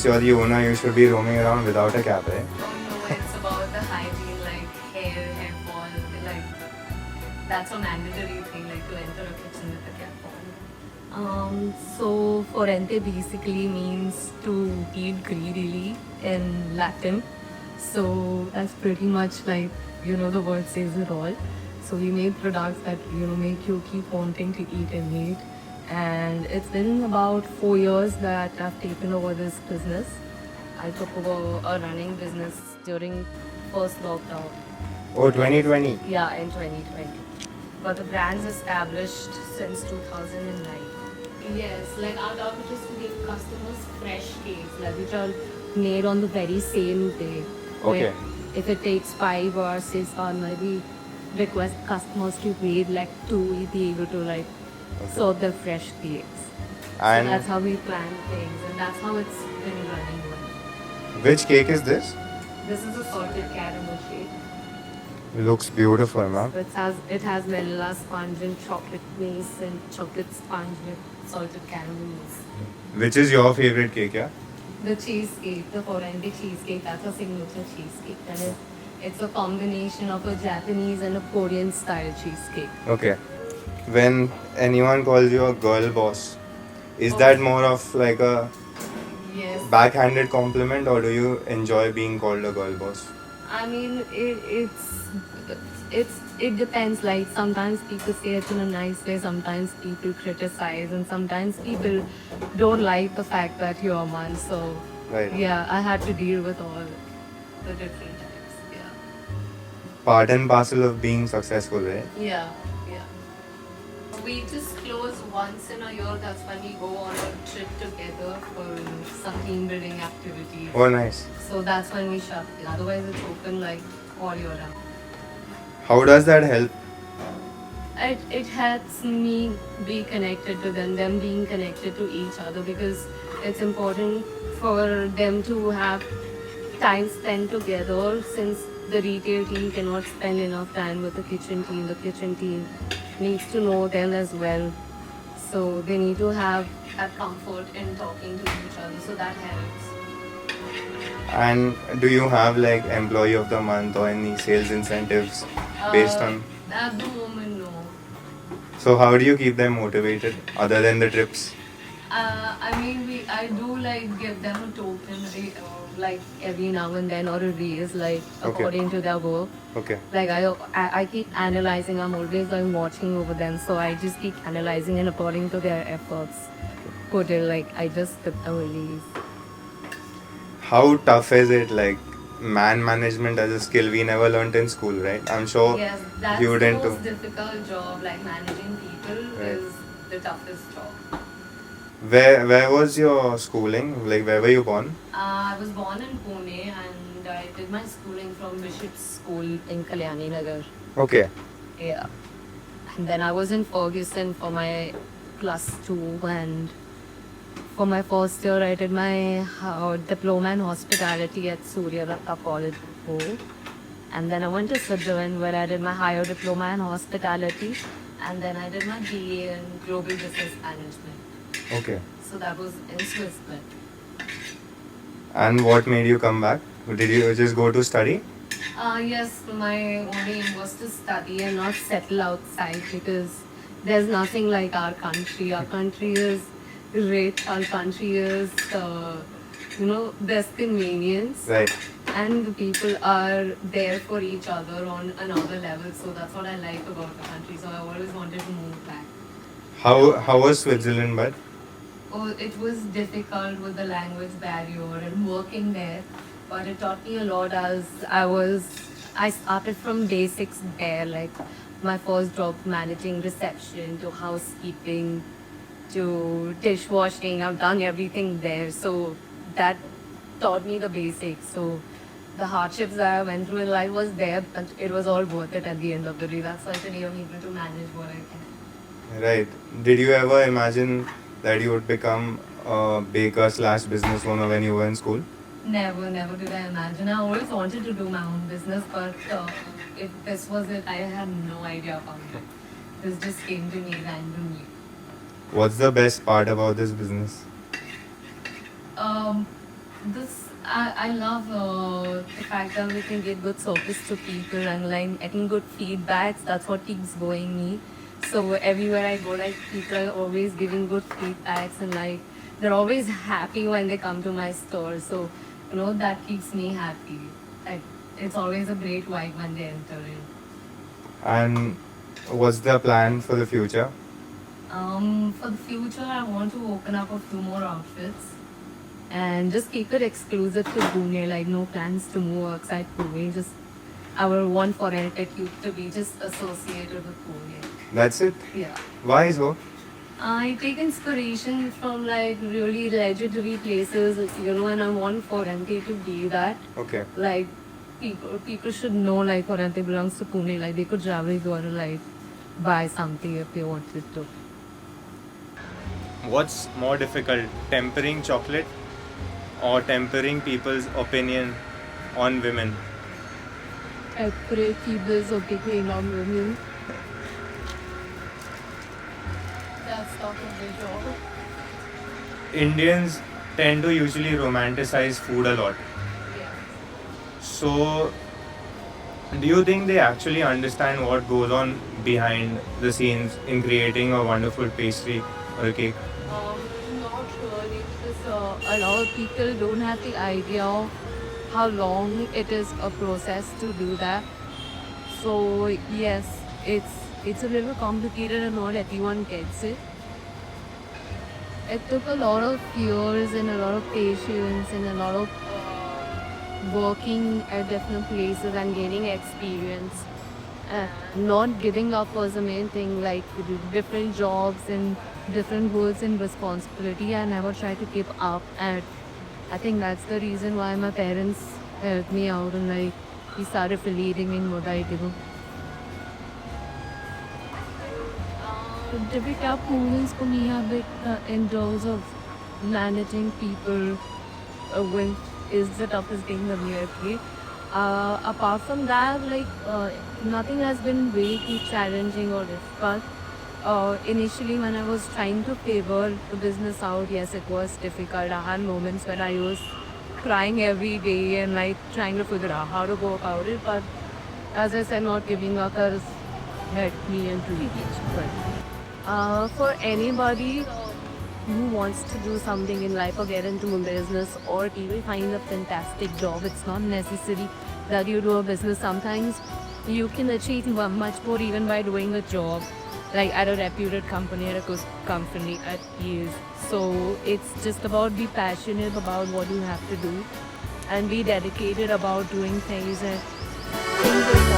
since you're the owner, you should be roaming around without a cap, right? Oh no, it's about the hygiene, like hair fall, like that's a mandatory thing, like to enter a kitchen with a cap on. So Forente basically means to eat greedily in Latin. So that's pretty much like, the word says it all. So we make products that, make you keep wanting to eat and eat. And it's been about 4 years that I've taken over this business. I took over a running business during first lockdown. Oh, 2020. Yeah, in 2020. But the brand's established since 2009. Yes, like our target is to give customers fresh cakes, like which are made on the very same day. Okay. Like, if it takes 5 or 6 hours, maybe request customers to wait like 2 to be able to serve the fresh cakes. And So that's how we plan things, and that's how it's been running. which cake is this? This is a salted caramel cake. Looks beautiful, ma'am. It has vanilla sponge and chocolate base and chocolate sponge with salted caramel mousse. Which is your favorite cake, yeah? The cheesecake, the Forennte cheesecake, that's a signature cheesecake. And it's a combination of a Japanese and a Korean style cheesecake. Okay. When anyone calls you a girl boss, is that more of like a Yes. backhanded compliment, or do you enjoy being called a girl boss? I mean, it depends. Like sometimes people say it in a nice way, sometimes people criticize, and sometimes people don't like the fact that you're a man. So Right. yeah, I had to deal with all the different types. Yeah. Part and parcel of being successful, right? Yeah. Yeah. We just close once in a year. That's when we go on a trip together for some team building activity. Oh, nice. So that's when we shut it. Otherwise, it's open like all year round. How does that help? It helps me be connected to them being connected to each other, because it's important for them to have time spent together, since the retail team cannot spend enough time with the kitchen team. The kitchen team needs to know them as well. So they need to have that comfort in talking to each other. So that helps. And do you have like employee of the month or any sales incentives based on? At the moment, no. So how do you keep them motivated other than the trips? I mean, I do give them a token, like every now and then, or a raise, Okay. according to their work. Okay. Like I keep analyzing. I'm always watching over them, so I just keep analyzing, and according to their efforts, put it I just give them a raise. How tough is it, like man management as a skill we never learnt in school, right? I'm sure Yes, that's you the didn't most too. difficult job. Like managing people Right. is the toughest job. Where was your schooling? Like where were you born? I was born in Pune, and I did my schooling from Bishop's School in Kalyani Nagar. Okay. Yeah. And then I was in Ferguson for my +2, and for my first year I did my diploma in hospitality at Surya Ratta College before. And then I went to Switzerland, where I did my higher diploma in hospitality, and then I did my BA in global business management. Okay. So that was in Switzerland. And what made you come back? Did you just go to study? Yes, my only aim was to study and not settle outside, because there's nothing like our country. Our country is rich. Our country is, there's convenience. Right. And the people are there for each other on another level. So that's what I like about the country. So I always wanted to move back. How was Switzerland, bud? Oh, it was difficult with the language barrier and working there, but it taught me a lot, as I started from basics there, like my first job managing reception to housekeeping to dishwashing. I've done everything there, so that taught me the basics. So the hardships that I went through in life was there, but it was all worth it at the end of the day. That's why today I'm able to manage what I can. Right. Did you ever imagine that you would become a baker / business owner when you were in school? Never did I imagine. I always wanted to do my own business, but if this was it, I had no idea about it. This just came to me randomly. What's the best part about this business? I love the fact that we can give good service to people and like getting good feedbacks. That's what keeps going me. So everywhere I go, like people are always giving good feedbacks and like they're always happy when they come to my store. So that keeps me happy. Like it's always a great vibe when they enter in. And what's the plan for the future? For the future, I want to open up a few more outfits and just keep it exclusive to Pune. Like no plans to move outside Pune. Just our one Forennte used to be just associated with Pune. That's it? Yeah. Why so? I take inspiration from like really legendary places, and I want Forente to be that. Okay. Like people should know like Forente belongs to Pune. Like they could travel go and like buy something if they wanted to. What's more difficult, tempering chocolate or tempering people's opinion on women? Accurate people's opinion on women. That's not a good job. Indians tend to usually romanticize food a lot. Yeah. So, do you think they actually understand what goes on behind the scenes in creating a wonderful pastry or a cake? Not really, because a lot of people don't have the idea of how long it is a process to do that. So yes, it's a little complicated and not everyone gets it. It took a lot of years and a lot of patience and a lot of working at different places and gaining experience. Not giving up was the main thing, like different jobs and different roles and responsibility. I never tried to keep up, and I think that's the reason why my parents helped me out and like we started believing in what I do. The big up moments for me have been in terms of managing people when is the toughest thing that we have played. Apart from that, like nothing has been way too challenging or difficult. Initially, when I was trying to figure the business out, yes, it was difficult. I had moments when I was crying every day and like trying to figure out how to go about it. But as I said, not giving up has helped me into reach. But for anybody who wants to do something in life or get into a business or even find a fantastic job, it's not necessary that you do a business. Sometimes you can achieve much more even by doing a job like at a reputed company, at a good company at ease. So it's just about be passionate about what you have to do and be dedicated about doing things and things